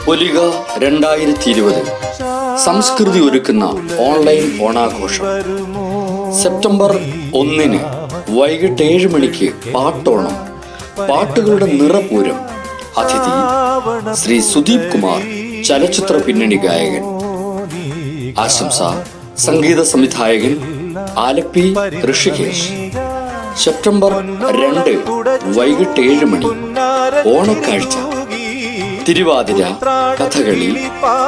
പൊലിക 2020 സംസ്കൃതി ഒരുക്കുന്ന ഓൺലൈൻ ഓണാഘോഷം. സെപ്റ്റംബർ 1 വൈകിട്ട് 7 മണിക്ക് പാട്ടോണം, പാട്ടുകളുടെ നിറപൂരം. അതിഥി ശ്രീ സുദീപ് കുമാർ, ചലച്ചിത്ര പിന്നണി ഗായകൻ. ആശംസ സംഗീത സംവിധായകൻ ആലപ്പി ഋഷികേശ്. സെപ്റ്റംബർ 2 വൈകിട്ട് 7 മണി ഓണക്കാഴ്ച. തിരുവാതിര, കഥകളി,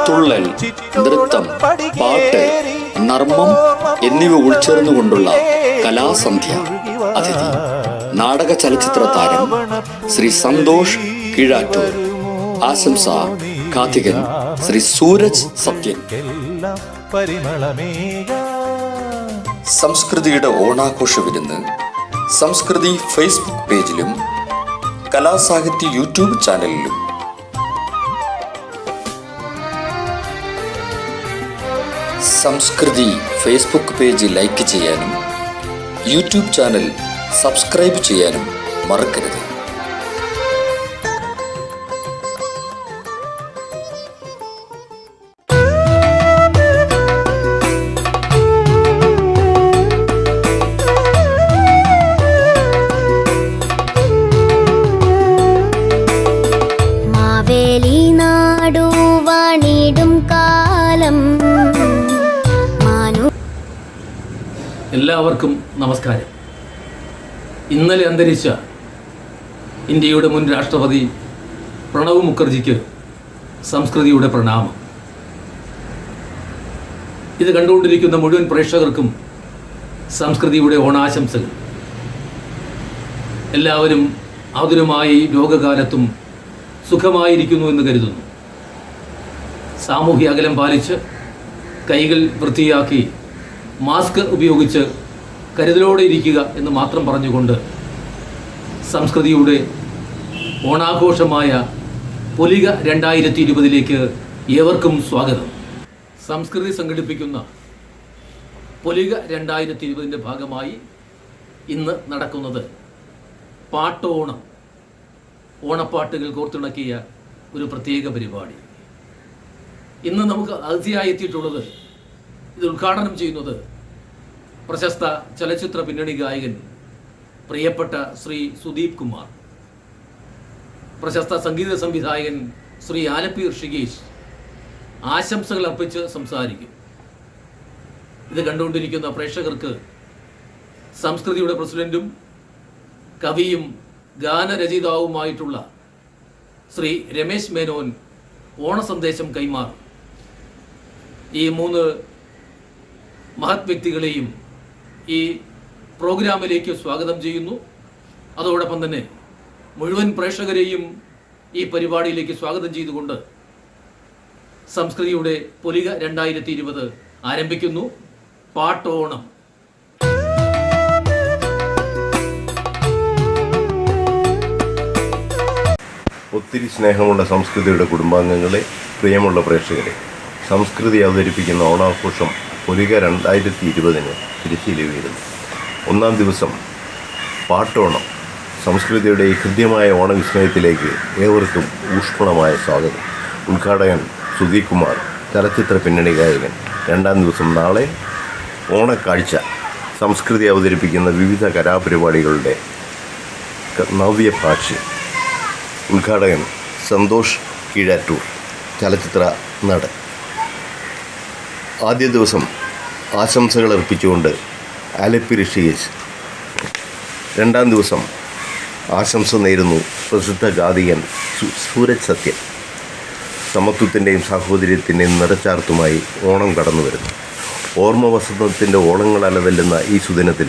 തുള്ളൽ, നൃത്തം, പാട്ട്, നർമ്മം എന്നിവ ഉൾച്ചേർന്നുകൊണ്ടുള്ള കലാസന്ധ്യ. അതിഥി നാടക ചലച്ചിത്ര താരം ശ്രീ സന്തോഷ് കീഴാറ്റൂർ. ആശംസ കാർത്തികൻ ശ്രീ സൂരജ് സത്യൻ. സംസ്കൃതിയുടെ ഓണാഘോഷ വിരുന്ന് സംസ്കൃതി ഫേസ്ബുക്ക് പേജിലും കലാസാഹിത്യ യൂട്യൂബ് ചാനലിലും. സംസ്കൃതി ഫേസ്ബുക്ക് പേജ് ലൈക്ക് ചെയ്യാനും യൂട്യൂബ് ചാനൽ സബ്സ്ക്രൈബ് ചെയ്യാനും മറക്കരുത്. മാവേലി നാടു വാണിടും കാലം. എല്ലാവർക്കും നമസ്കാരം. ഇന്നലെ അന്തരിച്ച ഇന്ത്യയുടെ മുൻ രാഷ്ട്രപതി പ്രണവ് മുഖർജിക്ക് സംസ്കൃതിയുടെ പ്രണാമം. ഇത് കണ്ടുകൊണ്ടിരിക്കുന്ന മുഴുവൻ പ്രേക്ഷകർക്കും സംസ്കൃതിയുടെ ഓണാശംസകൾ. എല്ലാവരും ആതുരമായി രോഗകാലത്തും സുഖമായിരിക്കുന്നു എന്ന് കരുതുന്നു. സാമൂഹ്യ അകലം പാലിച്ച് കൈകൾ വൃത്തിയാക്കി മാസ്ക് ഉപയോഗിച്ച് കരുതലോടെ ഇരിക്കുക എന്ന് മാത്രം പറഞ്ഞുകൊണ്ട് സംസ്കൃതിയുടെ ഓണാഘോഷമായ പൊലിക 2020 ഏവർക്കും സ്വാഗതം. സംസ്കൃതി സംഘടിപ്പിക്കുന്ന പൊലിക 2020 ഭാഗമായി ഇന്ന് നടക്കുന്നത് പാട്ടോണം, ഓണപ്പാട്ടുകൾ കോർത്തിണക്കിയ ഒരു പ്രത്യേക പരിപാടി. ഇന്ന് നമുക്ക് അതിഥിയായി എത്തിയിട്ടുള്ളത്, ഇത് ഉദ്ഘാടനം ചെയ്യുന്നത് പ്രശസ്ത ചലച്ചിത്ര പിന്നണി ഗായകൻ പ്രിയപ്പെട്ട ശ്രീ സുദീപ് കുമാർ, പ്രശസ്ത സംഗീത സംവിധായകൻ ശ്രീ ആലപ്പി ഋഷികേശ് ആശംസകൾ അർപ്പിച്ച് സംസാരിക്കും. ഇത് കണ്ടുകൊണ്ടിരിക്കുന്ന പ്രേക്ഷകർക്ക് സംസ്കൃതിയുടെ പ്രസിഡന്റും കവിയും ഗാനരചയിതാവുമായിട്ടുള്ള ശ്രീ രമേശ് മേനോൻ ഓണസന്ദേശം കൈമാറും. ഈ 3 മഹത് വ്യക്തികളെയും ഈ പ്രോഗ്രാമിലേക്ക് സ്വാഗതം ചെയ്യുന്നു. അതോടൊപ്പം തന്നെ മുഴുവൻ പ്രേക്ഷകരെയും ഈ പരിപാടിയിലേക്ക് സ്വാഗതം ചെയ്തുകൊണ്ട് സംസ്കൃതിയുടെ പൊലിക 2020 ആരംഭിക്കുന്നു. പാട്ടോണം. ഒത്തിരി സ്നേഹമുള്ള സംസ്കൃതിയുടെ കുടുംബാംഗങ്ങളെ, പ്രിയമുള്ള പ്രേക്ഷകരെ, സംസ്കൃതി അവതരിപ്പിക്കുന്ന ഓണാഘോഷം പൊലിക 2020 തിരുച്ചിയിലുയരുന്നു. 1-ാം ദിവസം പാട്ടോണം. സംസ്കൃതിയുടെ ഈ ഹൃദ്യമായ ഓണവിസ്മയത്തിലേക്ക് ഏവർക്കും ഊഷ്മളമായ സ്വാഗതം. ഉദ്ഘാടകൻ സുദീപ് കുമാർ, ചലച്ചിത്ര പിന്നണി ഗായകൻ. 2-ാം ദിവസം നാളെ ഓണക്കാഴ്ച. സംസ്കൃതി അവതരിപ്പിക്കുന്ന വിവിധ കലാപരിപാടികളുടെ നവ്യഭാഷ്യം. ഉദ്ഘാടകൻ സന്തോഷ് കീഴാറ്റൂർ, ചലച്ചിത്ര നടൻ. ആദ്യ ദിവസം ആശംസകൾ അർപ്പിച്ചുകൊണ്ട് ആലപ്പി ഋഷികേശ്. 2-ാം ദിവസം ആശംസ നേരുന്നു പ്രസിദ്ധ ഗായകൻ സൂരജ് സത്യൻ. സമത്വത്തിൻ്റെയും സാഹോദര്യത്തിൻ്റെയും നിറച്ചാർത്തുമായി ഓണം കടന്നു വരുന്നു. ഓർമ്മ വസന്തത്തിൻ്റെ ഓണങ്ങൾ അലതല്ലുന്ന ഈ സുദിനത്തിൽ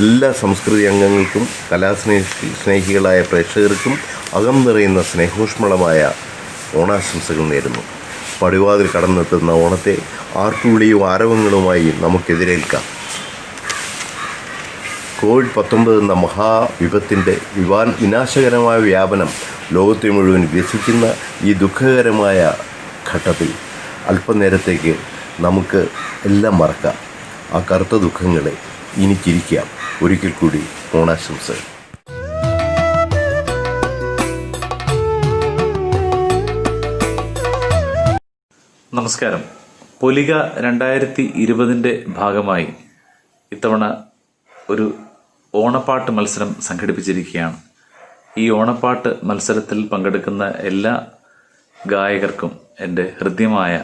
എല്ലാ സംസ്കൃതി അംഗങ്ങൾക്കും കലാസ്നേഹികളായ പ്രേക്ഷകർക്കും അകം നിറയുന്ന സ്നേഹോഷ്മളമായ ഓണാശംസകൾ നേരുന്നു. പടിവാതിൽ കടന്നെത്തുന്ന ഓണത്തെ ആർപ്പുവിളിയും ആരവങ്ങളുമായി നമുക്കെതിരേൽക്കാം. കോവിഡ്-19 എന്ന മഹാവിപത്തിൻ്റെ വിനാശകരമായ വ്യാപനം ലോകത്തെ മുഴുവൻ വ്യസിക്കുന്ന ഈ ദുഃഖകരമായ ഘട്ടത്തിൽ അല്പനേരത്തേക്ക് നമുക്ക് എല്ലാം മറക്കാം. ആ കറുത്ത ദുഃഖങ്ങളെ ഇനി ചിരിക്കാം. ഒരിക്കൽ കൂടി ഓണാശംസകൾ. നമസ്കാരം. പൊലിക 2020 ഭാഗമായി ഇത്തവണ ഒരു ഓണപ്പാട്ട് മത്സരം സംഘടിപ്പിച്ചിരിക്കുകയാണ്. ഈ ഓണപ്പാട്ട് മത്സരത്തിൽ പങ്കെടുക്കുന്ന എല്ലാ ഗായകർക്കും എൻ്റെ ഹൃദ്യമായ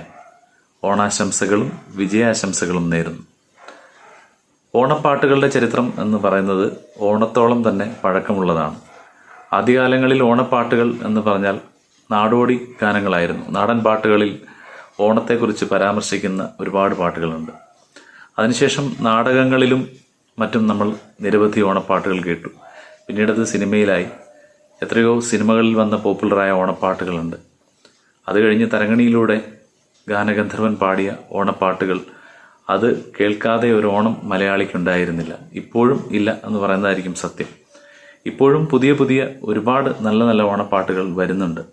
ഓണാശംസകളും വിജയാശംസകളും നേരുന്നു. ഓണപ്പാട്ടുകളുടെ ചരിത്രം എന്ന് പറയുന്നത് ഓണത്തോളം തന്നെ പഴക്കമുള്ളതാണ്. ആദ്യകാലങ്ങളിൽ ഓണപ്പാട്ടുകൾ എന്ന് പറഞ്ഞാൽ നാടോടി ഗാനങ്ങളായിരുന്നു. നാടൻ പാട്ടുകളിൽ ഓണത്തെക്കുറിച്ച് പരാമർശിക്കുന്ന ഒരുപാട് പാട്ടുകളുണ്ട്. അതിനുശേഷം നാടകങ്ങളിലും മറ്റും നമ്മൾ നിരവധി ഓണപ്പാട്ടുകൾ കേട്ടു. പിന്നീടത് സിനിമയിലായി. എത്രയോ സിനിമകളിൽ വന്ന പോപ്പുലറായ ഓണപ്പാട്ടുകളുണ്ട്. അത് കഴിഞ്ഞ് തരങ്ങണിയിലൂടെ ഗാനഗന്ധർവൻ പാടിയ ഓണപ്പാട്ടുകൾ, അത് കേൾക്കാതെ ഒരു ഓണം മലയാളിക്കുണ്ടായിരുന്നില്ല. ഇപ്പോഴും ഇല്ല എന്ന് പറയുന്നതായിരിക്കും സത്യം. ഇപ്പോഴും പുതിയ പുതിയ ഒരുപാട് നല്ല നല്ല ഓണപ്പാട്ടുകൾ വരുന്നുണ്ട്.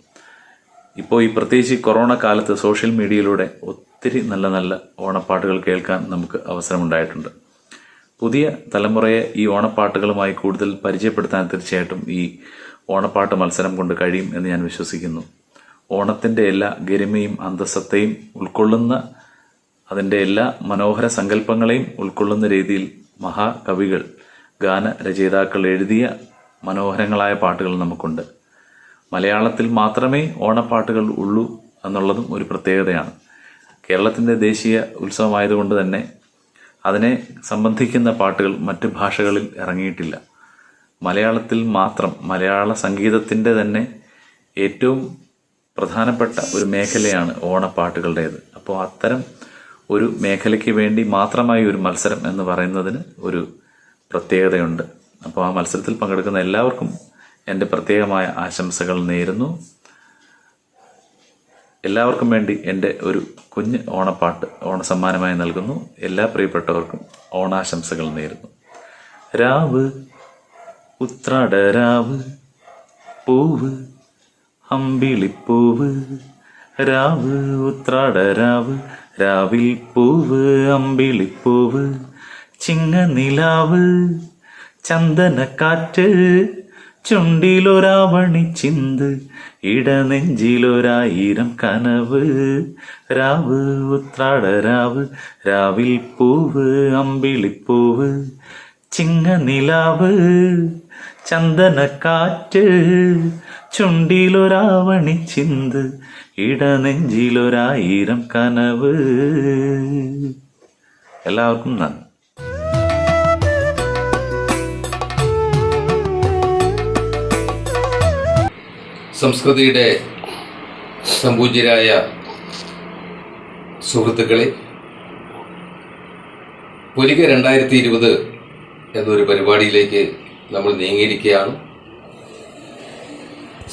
ഇപ്പോൾ ഈ പ്രത്യേകിച്ച് കൊറോണ കാലത്ത് സോഷ്യൽ മീഡിയയിലൂടെ ഒത്തിരി നല്ല നല്ല ഓണപ്പാട്ടുകൾ കേൾക്കാൻ നമുക്ക് അവസരമുണ്ടായിട്ടുണ്ട്. പുതിയ തലമുറയെ ഈ ഓണപ്പാട്ടുകളുമായി കൂടുതൽ പരിചയപ്പെടുത്താൻ തീർച്ചയായിട്ടും ഈ ഓണപ്പാട്ട് മത്സരം കൊണ്ട് കഴിയും എന്ന് ഞാൻ വിശ്വസിക്കുന്നു. ഓണത്തിൻ്റെ എല്ലാ ഗരിമയും അന്തസ്സത്തെയും ഉൾക്കൊള്ളുന്ന, അതിൻ്റെ എല്ലാ മനോഹര സങ്കല്പങ്ങളെയും ഉൾക്കൊള്ളുന്ന രീതിയിൽ മഹാകവികൾ, ഗാനരചയിതാക്കൾ എഴുതിയ മനോഹരങ്ങളായ പാട്ടുകൾ നമുക്കുണ്ട്. മലയാളത്തിൽ മാത്രമേ ഓണപ്പാട്ടുകൾ ഉള്ളൂ എന്നുള്ളതും ഒരു പ്രത്യേകതയാണ്. കേരളത്തിൻ്റെ ദേശീയ ഉത്സവമായതുകൊണ്ട് തന്നെ അതിനെ സംബന്ധിക്കുന്ന പാട്ടുകൾ മറ്റ് ഭാഷകളിൽ ഇറങ്ങിയിട്ടില്ല. മലയാളത്തിൽ മാത്രം, മലയാള സംഗീതത്തിൻ്റെ തന്നെ ഏറ്റവും പ്രധാനപ്പെട്ട ഒരു മേഖലയാണ് ഓണപ്പാട്ടുകളുടേത്. അപ്പോൾ അത്തരം ഒരു മേഖലയ്ക്ക് വേണ്ടി മാത്രമായി ഒരു മത്സരം എന്ന് പറയുന്നതിന് ഒരു പ്രത്യേകതയുണ്ട്. അപ്പോൾ ആ മത്സരത്തിൽ പങ്കെടുക്കുന്ന എല്ലാവർക്കും എൻ്റെ പ്രത്യേകമായ ആശംസകൾ നേരുന്നു. എല്ലാവർക്കും വേണ്ടി എൻ്റെ ഒരു കുഞ്ഞ് ഓണപ്പാട്ട് ഓണസമ്മാനമായി നൽകുന്നു. എല്ലാ പ്രിയപ്പെട്ടവർക്കും ഓണാശംസകൾ നേരുന്നു. രാവ് ഉത്രാടരാവ്, പൂവ് അമ്പിളിപ്പൂവ്, രാവ് ഉത്രാടരാവ്, രാവിൽ പൂവ് അമ്പിളിപ്പൂവ്, ചിങ്ങനിലാവ് ചന്ദനക്കാറ്റ്, ചുണ്ടിലൊരാവണി ചിന്ത്, ഇടനെഞ്ചിലൊരായിരം കനവ്, രാവ് ഉത്രാടരാവ്, രാവിൽ പൂവ് അമ്പിളിപ്പൂവ്, ചിങ്ങനിലാവ് ചന്ദനക്കാറ്റ്, ചുണ്ടിലൊരാവണി ചിന്ത്, ഇടനെഞ്ചിലൊരായിരം കനവ്. എല്ലാവർക്കും നന്ദി. സംസ്കൃതിയുടെ സംപൂജ്യരായ സുഹൃത്തുക്കളെ, പൊലിക 2020 എന്നൊരു പരിപാടിയിലേക്ക് നമ്മൾ നീങ്ങിയിരിക്കുകയാണ്.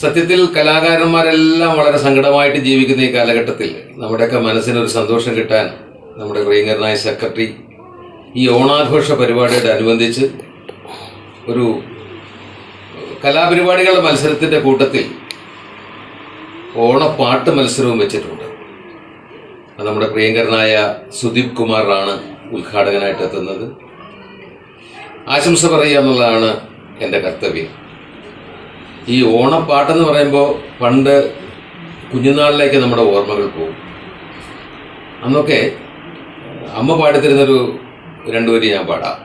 സത്യത്തിൽ കലാകാരന്മാരെല്ലാം വളരെ സങ്കടമായിട്ട് ജീവിക്കുന്ന ഈ കാലഘട്ടത്തിൽ നമ്മുടെയൊക്കെ മനസ്സിനൊരു സന്തോഷം കിട്ടാൻ നമ്മുടെ പ്രിയങ്കരനായ സെക്രട്ടറി ഈ ഓണാഘോഷ പരിപാടിയോട് അനുബന്ധിച്ച് ഒരു കലാപരിപാടികളുടെ മത്സരത്തിൻ്റെ കൂട്ടത്തിൽ ഓണപ്പാട്ട് മത്സരവും വെച്ചിട്ടുണ്ട്. നമ്മുടെ പ്രിയങ്കരനായ സുദീപ് കുമാറാണ് ഉദ്ഘാടകനായിട്ട് എത്തുന്നത്. ആശംസ പറയുക എന്നുള്ളതാണ് എൻ്റെ കർത്തവ്യം. ഈ ഓണപ്പാട്ടെന്ന് പറയുമ്പോൾ പണ്ട് കുഞ്ഞുനാളിലേക്ക് നമ്മുടെ ഓർമ്മകൾ പോകും. അന്നൊക്കെ അമ്മ പാടിത്തരുന്നൊരു 2 വരി ഞാൻ പാടാം.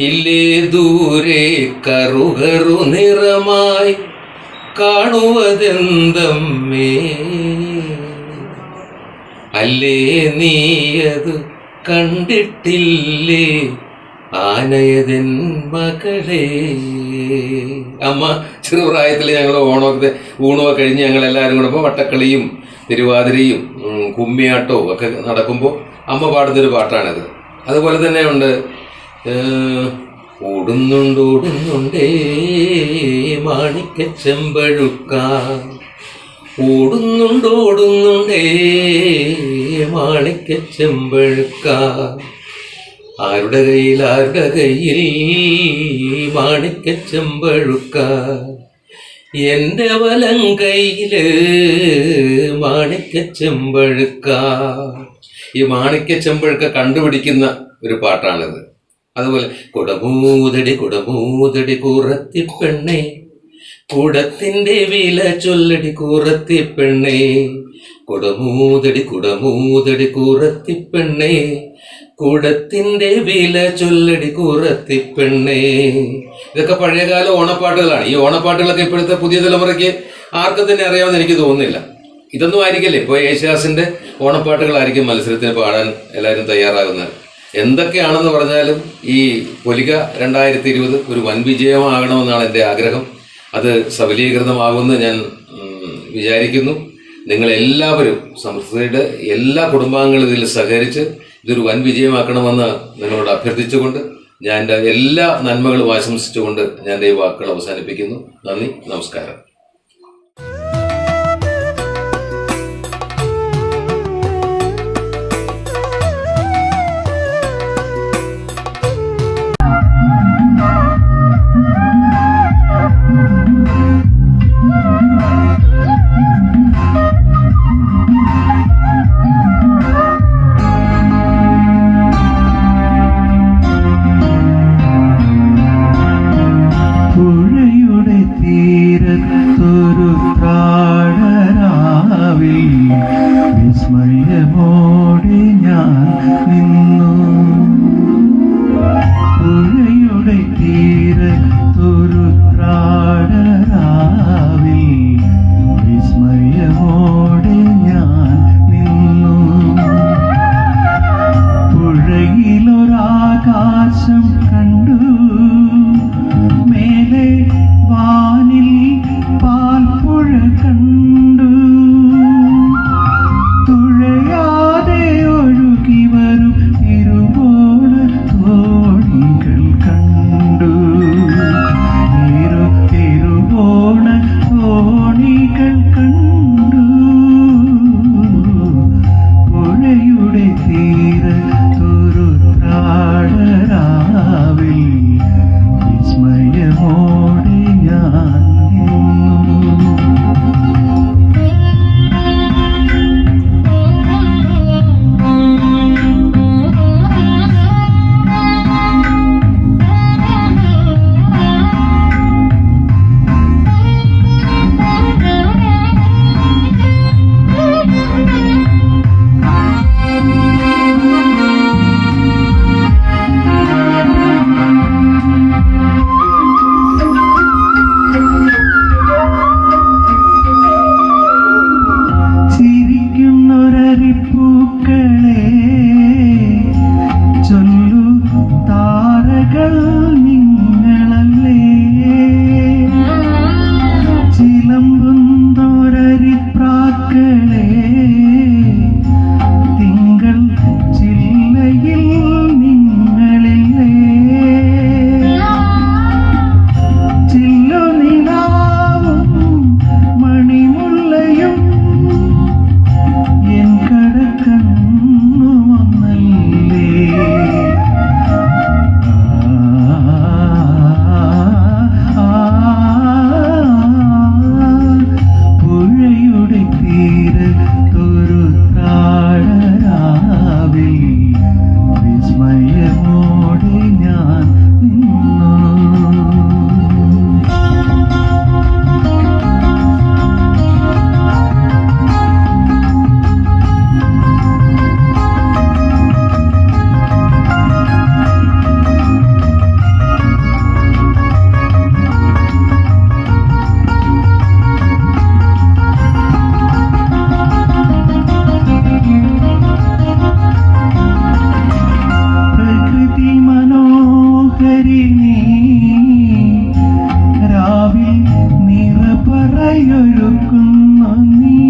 ഇല്ലേ ദൂരെ കറുകറു നിറമായി കാണുവതെന്തമ്മേ, അല്ലേ നീയത് കണ്ടിട്ടില്ലേ ആനയതൻ മകളെ. അമ്മ ചെറുപ്രായത്തിൽ ഞങ്ങൾ ഊണമൊക്കെ കഴിഞ്ഞ് ഞങ്ങളെല്ലാവരും കൂടെ വട്ടക്കളിയും തിരുവാതിരയും കുമ്മിയാട്ടവും ഒക്കെ നടക്കുമ്പോൾ അമ്മ പാടുന്നൊരു പാട്ടാണിത്. അതുപോലെ തന്നെ ഉണ്ട്, ഓടുന്നുണ്ടേ മാണിക്കച്ചെമ്പഴുക്ക, ഓടുന്നുണ്ടേ മാണിക്കച്ചെമ്പഴുക്ക, ആരുടെ കയ്യിൽ മാണിക്കച്ചെമ്പഴുക്ക, എൻ്റെ വലം കയ്യില് മാണിക്കച്ചെമ്പഴുക്ക. ഈ മാണിക്കച്ചെമ്പഴുക്ക കണ്ടുപിടിക്കുന്ന ഒരു പാട്ടാണിത്. അതുപോലെ കുടമൂതടി കുറത്തി പെണ്ണെ, കുടത്തിന്റെ വില ചൊല്ലടി കൂറത്തി പെണ്ണേ, കുടമൂതടി കുടമൂതടി കൂറത്തി പെണ്ണേ, കുടത്തിന്റെ വില ചൊല്ലടി കൂറത്തി പെണ്ണേ. ഇതൊക്കെ പഴയകാല ഓണപ്പാട്ടുകളാണ്. ഈ ഓണപ്പാട്ടുകളൊക്കെ ഇപ്പോഴത്തെ പുതിയ തലമുറയ്ക്ക് ആർക്കും തന്നെ അറിയാമെന്ന് എനിക്ക് തോന്നുന്നില്ല. ഇതൊന്നും ആയിരിക്കില്ലേ ഇപ്പോൾ യേശുദാസിന്റെ ഓണപ്പാട്ടുകളായിരിക്കും മത്സരത്തിന് പാടാൻ എല്ലാവരും തയ്യാറാകുന്നത്. എന്തൊക്കെയാണെന്ന് പറഞ്ഞാലും ഈ പൊലിക 2020 ഒരു വൻ വിജയമാകണമെന്നാണ് എൻ്റെ ആഗ്രഹം. അത് സഫലീകൃതമാകുമെന്ന് ഞാൻ വിചാരിക്കുന്നു. നിങ്ങളെല്ലാവരും സംസ്ഥയുടെ എല്ലാ കുടുംബാംഗങ്ങളും ഇതിൽ സഹകരിച്ച് ഇതൊരു വൻ വിജയമാക്കണമെന്ന് നിങ്ങളോട് അഭ്യർത്ഥിച്ചുകൊണ്ട് ഞാൻ എൻ്റെ എല്ലാ നന്മകളും ആശംസിച്ചുകൊണ്ട് ഞാൻ എൻ്റെ ഈ വാക്കുകൾ അവസാനിപ്പിക്കുന്നു. നന്ദി, നമസ്കാരം. പുഴയുടെ തീരത്തൊരു പ്രാണരാവിൽ വിസ്മയമോടെ ഞാൻ നിന്നു. പുഴയുടെ തീരത്തൊരു പ്രാണരാവിൽ വിസ്മയമോടെ ഞാൻ നിന്നു. പുഴയിലൊരാകാശം കണ്ടു, മേലെ വാനിൽ പാൽപ്പുഴ കണ്ടു. തുഴയാതെ ഒഴുകി വരും ഇരുപോണ തോണികൾ കണ്ടു. ഇരുപോണ തോണികൾ കണ്ടു. പുഴയുടെ തീരത്തൊരു പ്രാണരാവിൽ വിസ്മയമോടെ ഞാൻ നിന്നു. ചിരിക്കുന്നൊരരിപ്പൂക്കളെ ചൊല്ലു താരകൾ നിങ്ങളല്ലേ. ചിലമ്പുന്നൊരരിപ്രാക്കളെ തിങ്കൾ ചില്ലയിൽ നിങ്ങളില്ലേ. ചില്ലുനിലാവും മണിമുല്ലയും എൻ കടക്കണ്ണുമൊന്നല്ലേ. പുഴയുടെ തീരത്തൊരു പ്രാണരാവിൽ വിസ്മയമോടെ ഞാൻ നിന്നു. പ്രകൃതി മനോഹരിണി രാവിൽ നിറപറയൊഴുക്കുന്നു നീ.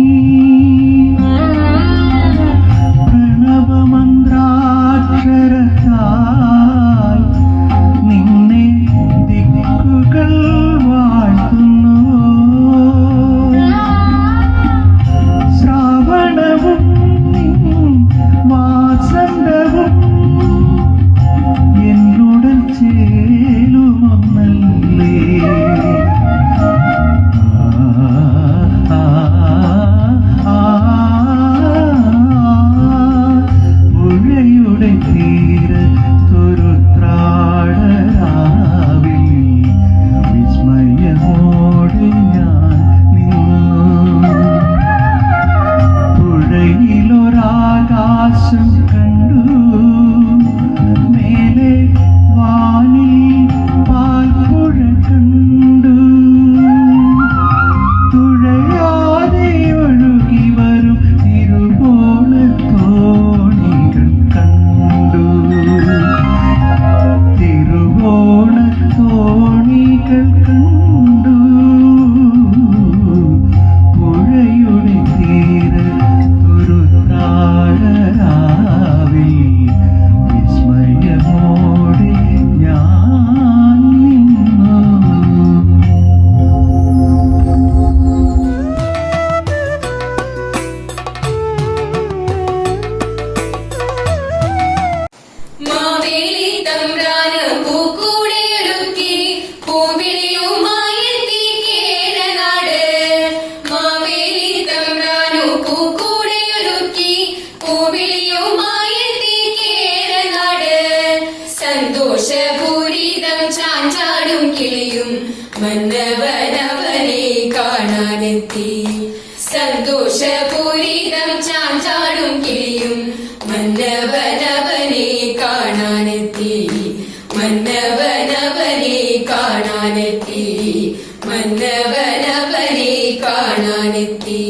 പ്രണവമന്ത്രാക്ഷരത്താൽ നിന്നെ ദിക്കുകൾ വാഴ്ത്തുന്നു. ശ്രാവണവും വാസന്തവും എന്നുടൻ ചേലുമൊന്നല്ലേ. കാണാനെത്തി. സന്തോഷപൂരിതം ചാഞ്ചാടും കിളിയും മന്നവനവനെ കാണാനെത്തി. മന്നവനവനെ കാണാനെത്തി. മന്നവനവനെ കാണാനെത്തി.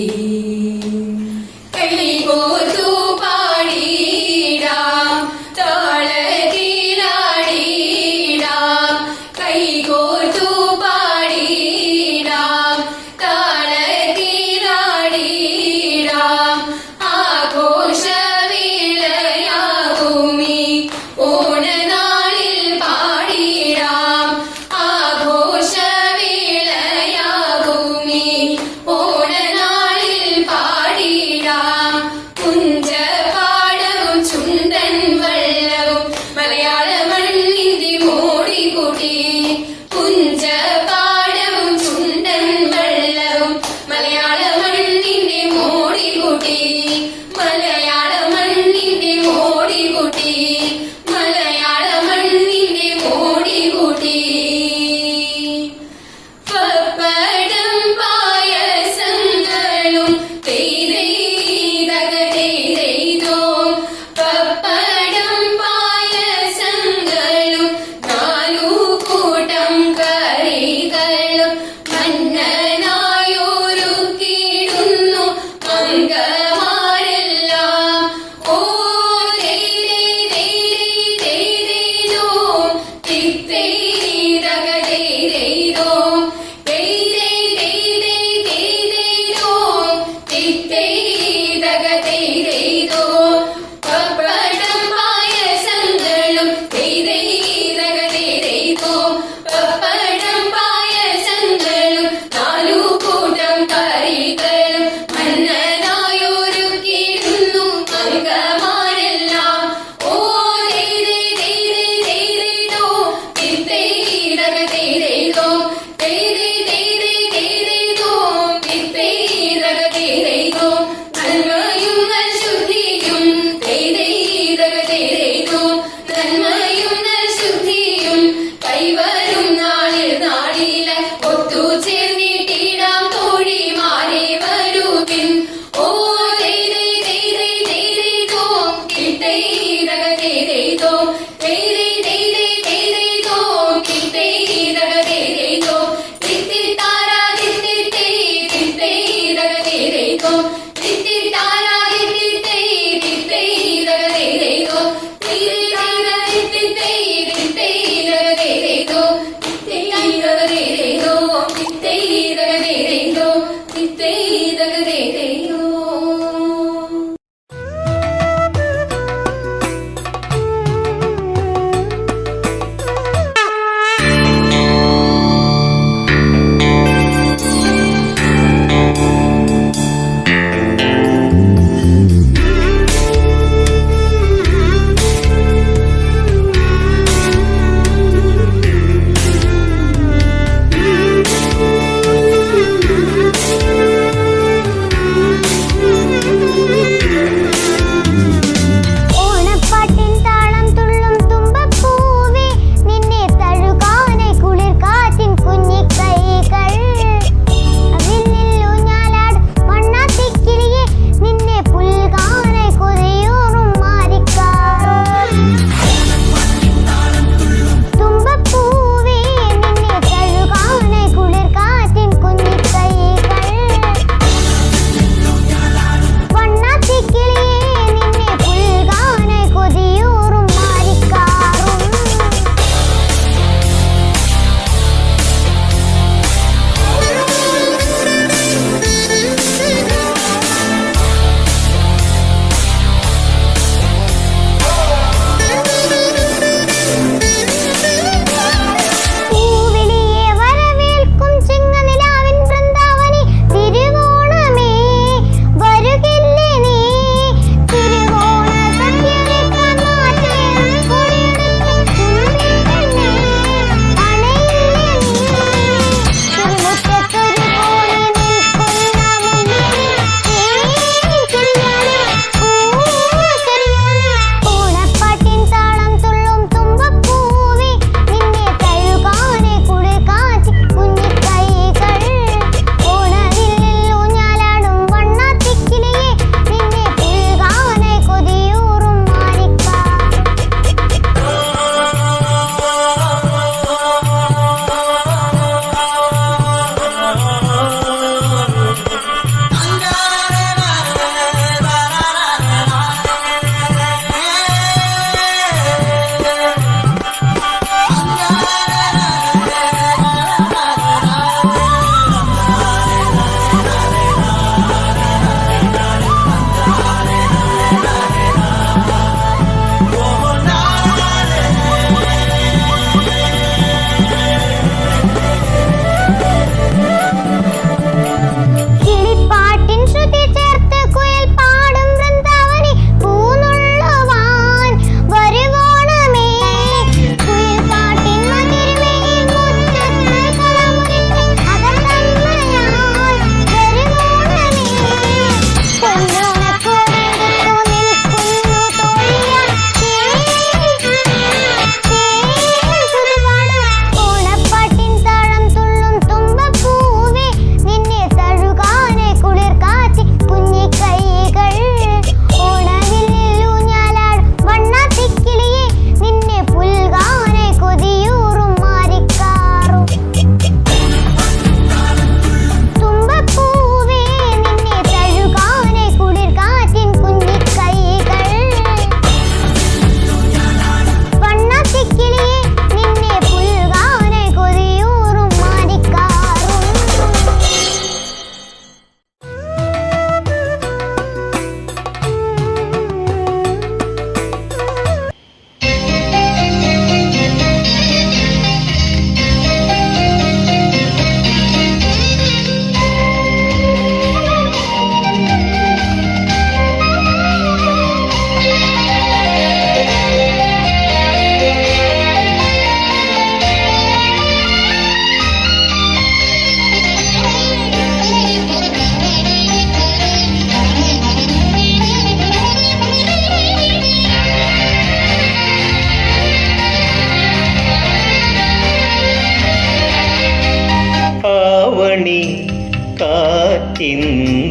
കൈകോർത്തു പാടിടാം താളത്തിലാടിടാം. കൈകോർത്തു പാടിടാം താളത്തിലാടിടാം. ആഘോഷവേളയാകുമീ ഓണനാളിൽ പാടിടാം. ആഘോഷവേളയാകുമീ ഓണനാളിൽ പാടിടാം. പുഞ്ചപാടവും ചുണ്ടൻ വള്ളവും മലയാള മണ്ണിന്റെ മോടികൂട്ടി. പുഞ്ചപാടവും ചുണ്ടൻ വള്ളവും മലയാള മണ്ണിന്റെ മോടികൂട്ടി. മലയാള മണ്ണിന്റെ മോടികൂട്ടി. മലയാള മണ്ണിന്റെ മോടികൂട്ടി. പപ്പടം പായസങ്ങളും തെയ്തെയ്തോ. പപ്പടം പായസങ്ങളും 4 കൂട്ടം കറികളും മന്നനായൊരുക്കിയിടുന്നു മംഗമാരെല്ലാം. ഓ തെയ്തെയ്തോ തിത്തെയ്തോ. തിത്തെയ്തോ. പപ്പടം പായസങ്ങളും തെയ്തെയ്തോ. പപ്പടം പായസങ്ങളും 4 കൂട്ടം കറികളും മന്നനായൊരുക്കിയിടുന്നു മംഗമാരെല്ലാം. ഓ തെയ്തെയ്തോ തിത്തെയ്തോ. തിത്തെയ്തോ. നന്മയും നൽശുദ്ധിയും തെയ്തെയ്തോ. നന്മയും നൽശുദ്ധിയും കൈവരും നാളിൽ നാളില ഒത്തുചേർന്നിട്ടിടാം തോഴിമാരെ വരുവിൻ. ഓ തെയ്തെയ്തോ തിത്തെയ്തോ. തെയ്തെയ്തോ തിത്തെയ്തോ. തിത്തിത്താരാ തിത്തെയ്തോ. തിത്തിത്താരാ തിത്തെയ്തോ. തിത്തെയ്തോ.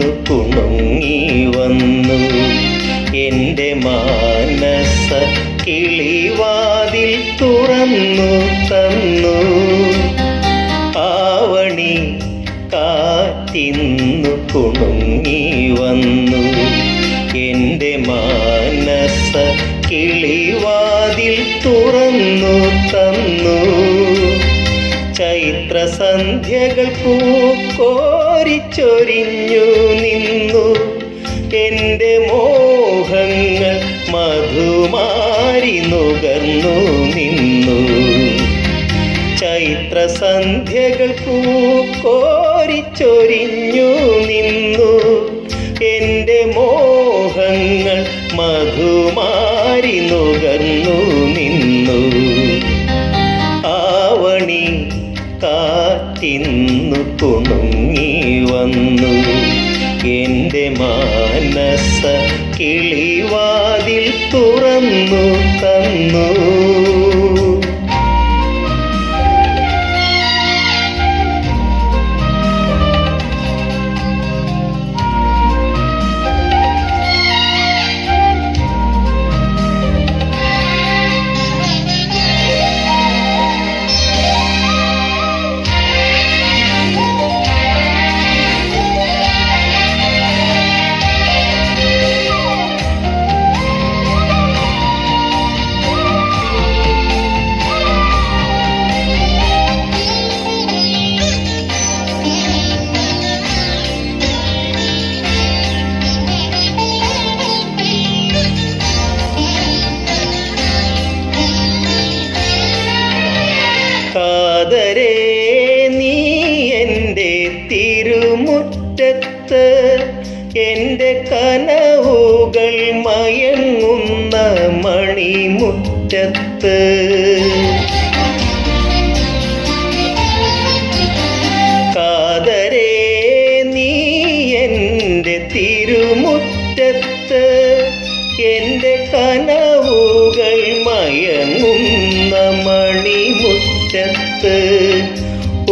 കാറ്റിന്നു കുണുങ്ങി വന്നു. എൻ്റെ മാനസ കിളിവാതിൽ തുറന്നു തന്നു. ആവണി കാറ്റിന്നു കുണുങ്ങി വന്നു. എൻ്റെ മാനസ കിളിവാതിൽ തുറന്നു തന്നു. ചൈത്രസന്ധ്യകൾ പൂക്കോരിച്ചൊരിഞ്ഞു നിന്നു. എൻ്റെ മോഹങ്ങൾ മധുമാരി നുകർന്നു നിന്നു. ചൈത്രസന്ധ്യകൾ പൂക്കോരിച്ചൊരിഞ്ഞു നിന്നു. എൻ്റെ മോഹങ്ങൾ മധുമാരി നുകർന്നു നിന്നു. ആവണി കാറ്റിന്നു കുണുങ്ങി വന്നു. എൻ്റെ മാനസ കിളിവാതിൽ തുറന്നു തന്നു. കാതരേ നീ എൻ്റെ തിരുമുറ്റത്ത് എൻ്റെ കനവുകൾ മയങ്ങുന്ന മണിമുറ്റത്ത്. കാതരേ നീ എൻ്റെ തിരുമുറ്റത്ത് എൻ്റെ കനവുകൾ മയങ്ങുന്ന മണിമുറ്റത്ത്.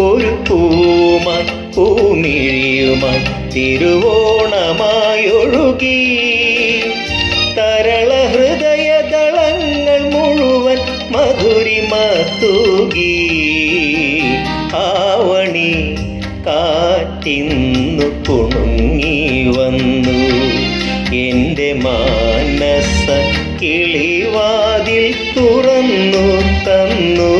ഒരു പൂമായി പൂമിഴിയുമായി തിരുവോണമായൊഴുകി. തരള ഹൃദയദളങ്ങൾ മുഴുവൻ മധുരിമ തൂകി. ആവണി കാറ്റിന്നു കുണുങ്ങി വന്നു. എൻ്റെ മാനസ കിളിവാതിൽ തുറന്നു തന്നു.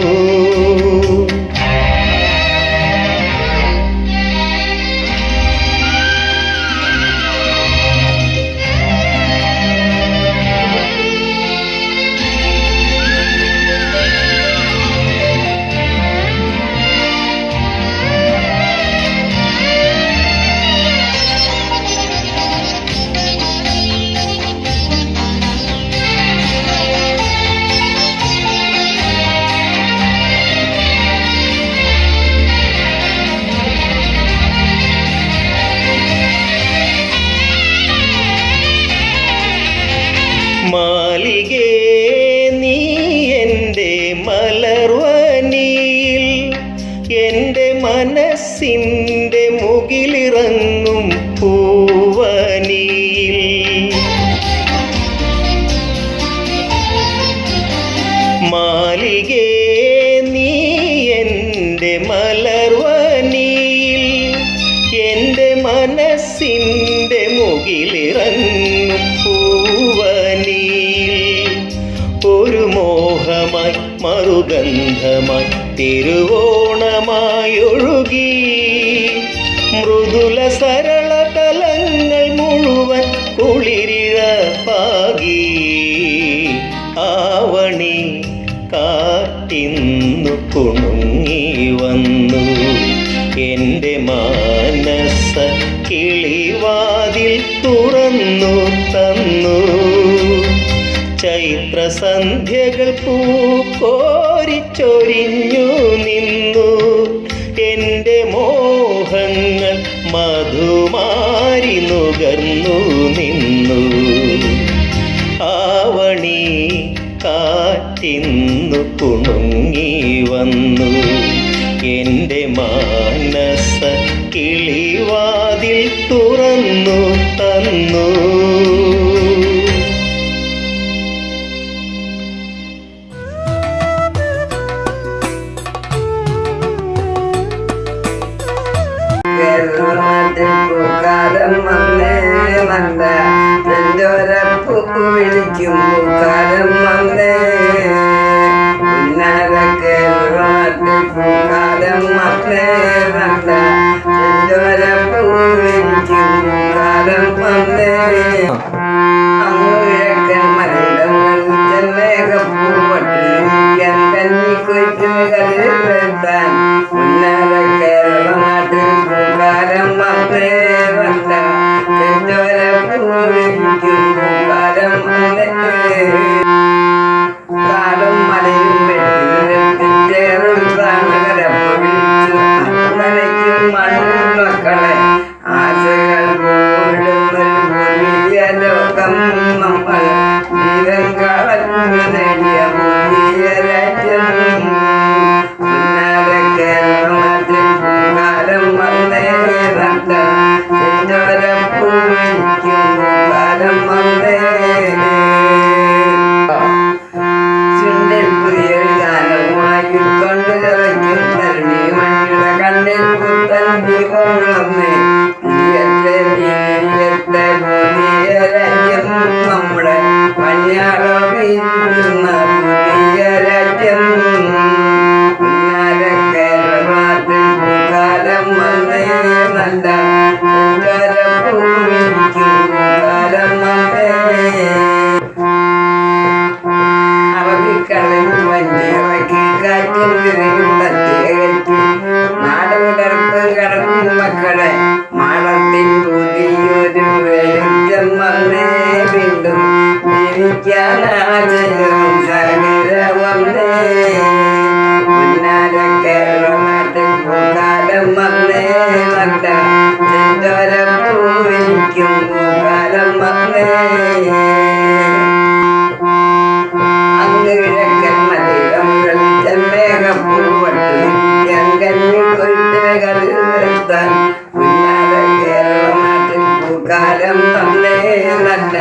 മാലികേ നീ എൻ്റെ മലർവനിയിൽ എൻ്റെ മനസ്സിൻ്റെ മുകിലിറങ്ങും പൂവനിയിൽ. മാലികേ നീ എൻ്റെ മലർവനിയിൽ എൻ്റെ മനസ്സിൻ്റെ മുകിലിറങ്ങും പൂവനിയിൽ. ഒരു മോഹമായി മറുഗന്ധമായി തിരുവോണമായൊഴുകി. മൃദുല സരള തലങ്ങൾ മുഴുവൻ കുളിരിഴ പാകി. ആവണി കാറ്റിന്നു കുണുങ്ങി വന്നു. എൻ്റെ മാനസ കിളിവാതിൽ തുറന്നു തന്നു. ചൈത്രസന്ധ്യകൾ പൂക്കോരിച്ചൊരിഞ്ഞു നിന്നു. എൻ്റെ മോഹങ്ങൾ മധുമാരി നുകർന്നു നിന്നു. ആവണി കാറ്റിന്നു കുണുങ്ങി വന്നു. എൻ്റെ മാനസ കിളിവാതിൽ തുറന്നു വന്നു. പൂക്കാലം വന്നേ നല്ല ചെഞ്ചോരപ്പൂ വിളിക്കും പൂക്കാലം വന്നേ പൂക്കാലം വന്നേ നല്ല ചെഞ്ചോരപ്പൂ വിളിക്കും പൂക്കാലം വന്നേ അങ്ങുഴക്കൻ മലയിടങ്ങൾ ചെമ്മേകപ്പൂവട്ടിരിക്കാൻ കന്നിക്കൊയ്ത്തിന് കരുതാൻ ഉന്നാര കേരള നാട്ടിൽ പൂക്കാലം വന്നേ വല്ല ചെഞ്ചോരപ്പൂ വിളിക്കും പൂക്കാലം വന്നേ കാടും മലയും വെട്ടിച്ചേറും പ്രാണകരപ്പ് വിളിച്ചു മനയ്ക്കും മണ്ണും മക്കളെ ആശകൾ പോടുന്നൊരു പുതിയ ലോകം നമ്മൾ ജീവൻ കളഞ്ഞു നേടിയ പുതിയ രാജ്യം കേരള നാട്ടിൽ പൂക്കാലം വന്നേ നല്ല ചെഞ്ചോരപ്പൂ വിളിക്കും പൂക്കാലം വന്നേ കണ്ണിൽ പുത്തൻ ദീപങ്ങളെ പുതിയ രാജ്യം നമ്മുടെ പഞ്ഞാറിയുന്ന പുതിയ രാജ്യം കേരളത്തിൽ പൂക്കാലം വന്നേ നല്ല ചെഞ്ചോരപ്പൂ വിളിക്കും പൂക്കാലം വന്നേ അറബിക്കടലിൽ വന്നിറക്കി കാറ്റിൽ വിരയുള്ളത്തി നാടുവിടർത്ത് കടക്കും മക്കളെ മാടത്തിൻ പുതിയൊരു വെളിച്ചം വന്നേ വീണ്ടും ജീവിക്കാൻ ആചരണം സകല വന്നേ ഉന്നാര കേരള നാട്ടിൽ പൂക്കാലം വന്നേ നല്ല ചെഞ്ചോരപ്പൂ വിളിക്കും പൂക്കാലം വന്നേ കിഴക്കൻ മലയിടങ്ങൾ ചെമ്മേകപ്പൂവട്ടിരിക്കാൻ കന്നിക്കൊയ്ത്തിന് കരുതാൻ ഉന്നാര കേരള നാട്ടിൽ പൂക്കാലം വന്നേ നല്ല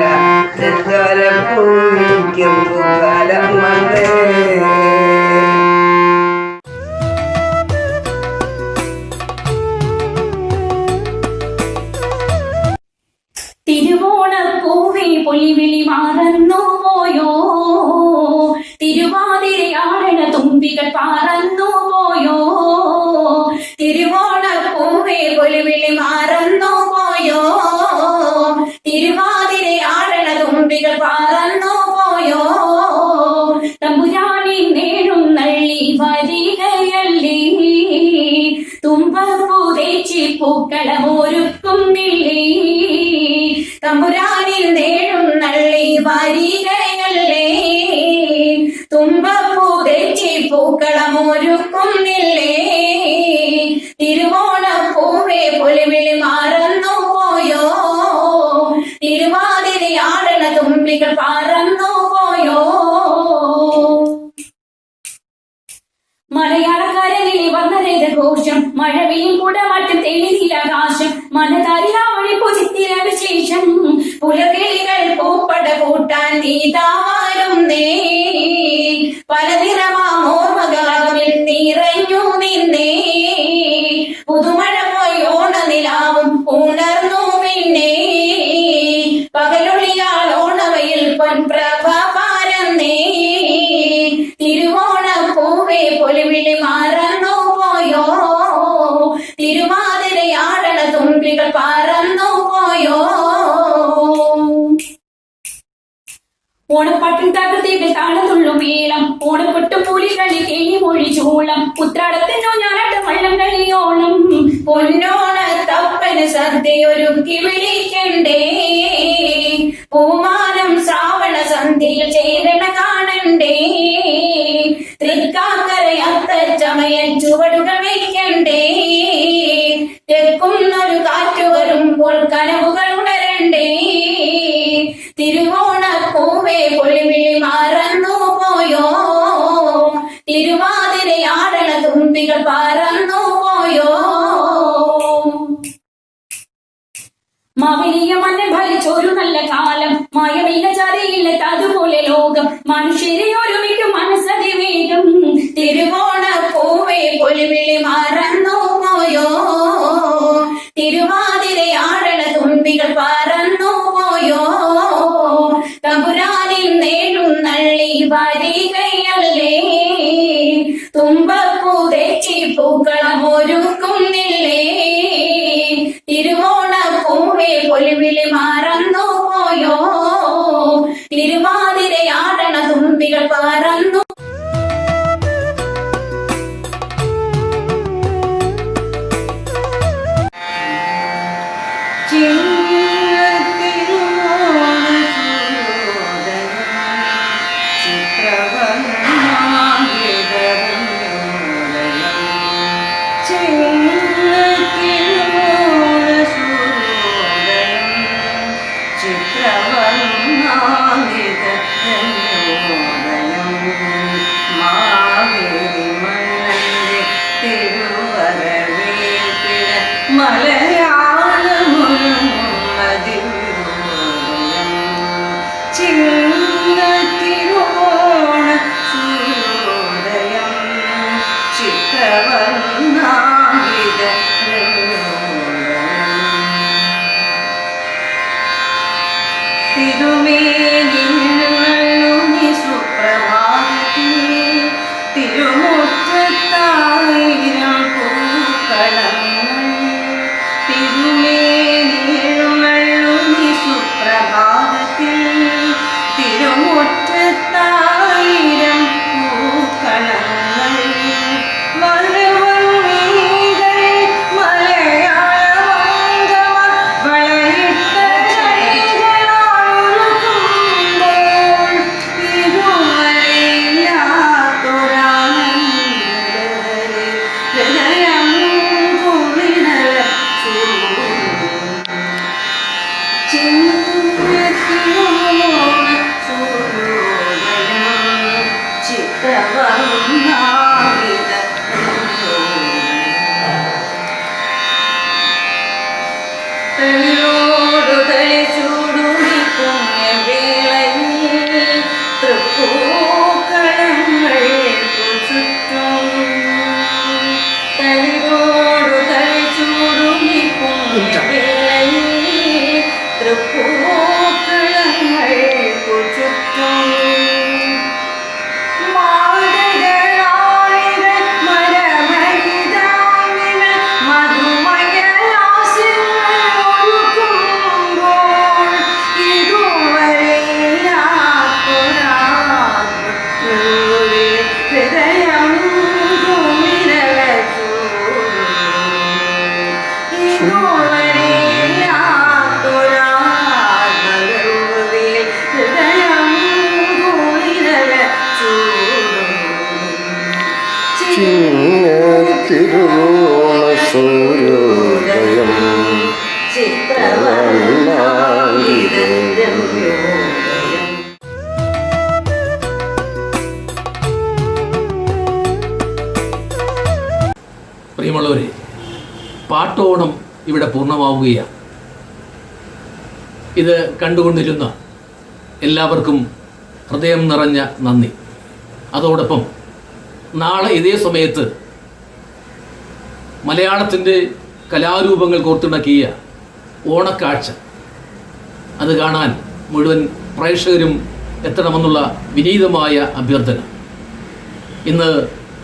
ചെഞ്ചോരപ്പൂ വിളിക്കും പൂക്കാലം വന്നേ തിരുവോണപ്പൂവേ പൊലിവിളി മാറന്നു പോയോ, തിരുവാതിരയാടണ തുമ്പികൾ പറന്നു പോയോ, തിരുവോണപ്പൂവേ പൊലിവിളി മാറന്നു പോയോ, തിരുവാതിരയാടണ തുമ്പികൾ പറന്നു പോയോ, തമ്പുരാനി നേടും നള്ളി വരികയല്ലേ, തുമ്പപ്പൂ തേച്ചി പൂക്കളമൊരുക്കുന്നില്ലേ, തമ്പുരാനിൽ നേടും നള്ളി വരികയല്ലേ, തുമ്പപ്പൂ തേച്ചി പൂക്കളമൊരുക്കുന്നില്ലേ, തിരുവോണപ്പൂവേ പൊലിവിളി മാറന്നു പോയോ, തിരുവാതിരയാടണ തുമ്പികൾ പറന്നു പോയോ. മലയാളക്കരയിൽ വർണ്ണരഘോഷം മഴവിയും കുടമാറ്റം തെളിയിലാകാശം മനതാരിലാവണി പൊതിത്തിര വിശേഷം പുലകിളികൾ പൂപ്പട കൂട്ടാൻ നീതാവാരുന്നേ പലനിറമാമോർമകാവിൽ നിറഞ്ഞു നിന്നേ പുതുമഴ പോയി ഓണനിലാവും ഉണർന്നു പിന്നെ പകലൊളിയാൽ ഓണവയിൽ പൊൻപ്രഭ പരന്നേ തിരുവോണപ്പൂവേ പൊലിവിളി മാറന്നു പോയോ, തിരുവാതിരയാടണ തുമ്പികൾ പറന്നു പോയോ. ഓണപ്പാട്ടിൻ തകർത്തികൾ താളത്തുള്ളു മേളം ഓണപ്പൊട്ടും പുലികളി കേളി മൊഴി ചൂളം ഉത്രാടത്തിനോ ഞാനാട്ട വള്ളം കളിയോളം പൊന്നോണ തപ്പന് സദ്യയൊരുക്കി വിളിക്കണ്ടേ പൂമാനം ശ്രാവണ സന്ധ്യയിൽ ചേരണ കാണണ്ടേ തൃക്കാക്കരയത്തച്ചമയൻ ചുവടുകൾ വയ്ക്കണ്ടേ തെക്കുന്നൊരു കാറ്റു വരുമ്പോൾ കനവുകൾ ഉണരണ്ടേ തിരുവോണപ്പൂവേ പൊലിവിളി മാറന്നു പോയോ, തിരുവാതിരയാടണ തുമ്പികൾ പറന്നു പോയോ. മാവേലിയ മാറ്റിയ മന്നൻ ഭരിച്ചൊരു നല്ല കാലം. മായമില്ല ചതിയില്ല അതുപോലെ ലോകം. മനുഷ്യരെ ഒരുമിക്കും മനസ്സതി വേഗം. തിരുവോണ പൂവേ പൊലിവിളി മറന്നു പോയോ? തിരുവാതിരയാടണ തുമ്പികൾ പറന്നു പോയോ? തമ്പുരാനിൽ നേടും നള്ളി വരികയല്ലേ? തുമ്പപ്പൂ തെച്ചി പൂക്കളം ഒരുക്കുന്നില്ലേ? തിരുവോണ പൂവേ പൊലിവിളി മറന്നു പോയോ? തിരുവാതിരയാടണ തുമ്പികൾ പറന്നു. തിരുവോണ സൂര്യോദയം പ്രിയമുള്ളവരെ, പാട്ടോണം ഇവിടെ പൂർണ്ണമാവുകയാണ്. ഇത് കണ്ടുകൊണ്ടിരുന്ന എല്ലാവർക്കും ഹൃദയം നിറഞ്ഞ നന്ദി. അതോടൊപ്പം നാളെ ഇതേ സമയത്ത് മലയാളത്തിൻ്റെ കലാരൂപങ്ങൾ കോർത്തിണക്കിയ ഓണക്കാഴ്ച അത് കാണാൻ മുഴുവൻ പ്രേക്ഷകരും എത്തണമെന്നുള്ള വിനീതമായ അഭ്യർത്ഥന. ഇന്ന്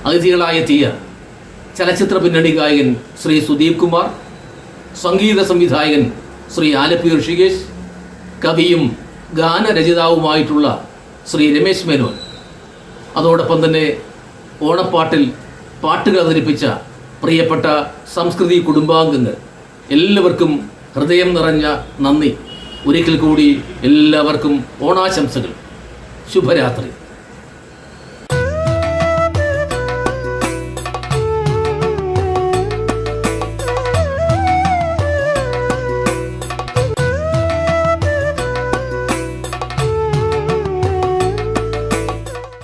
അതിഥികളായെത്തിയ ചലച്ചിത്ര പിന്നണി ഗായകൻ ശ്രീ സുദീപ് കുമാർ, സംഗീത സംവിധായകൻ ശ്രീ ആലപ്പി ഋഷികേശ്, കവിയും ഗാനരചയിതാവുമായിട്ടുള്ള ശ്രീ രമേശ് മേനോൻ, അതോടൊപ്പം തന്നെ ഓണപ്പാട്ടിൽ പാട്ടുകൾ അവതരിപ്പിച്ച പ്രിയപ്പെട്ട സംസ്കൃതി കുടുംബാംഗങ്ങൾ, എല്ലാവർക്കും ഹൃദയം നിറഞ്ഞ നന്ദി. ഒരിക്കൽ കൂടി എല്ലാവർക്കും ഓണാശംസകൾ. ശുഭരാത്രി.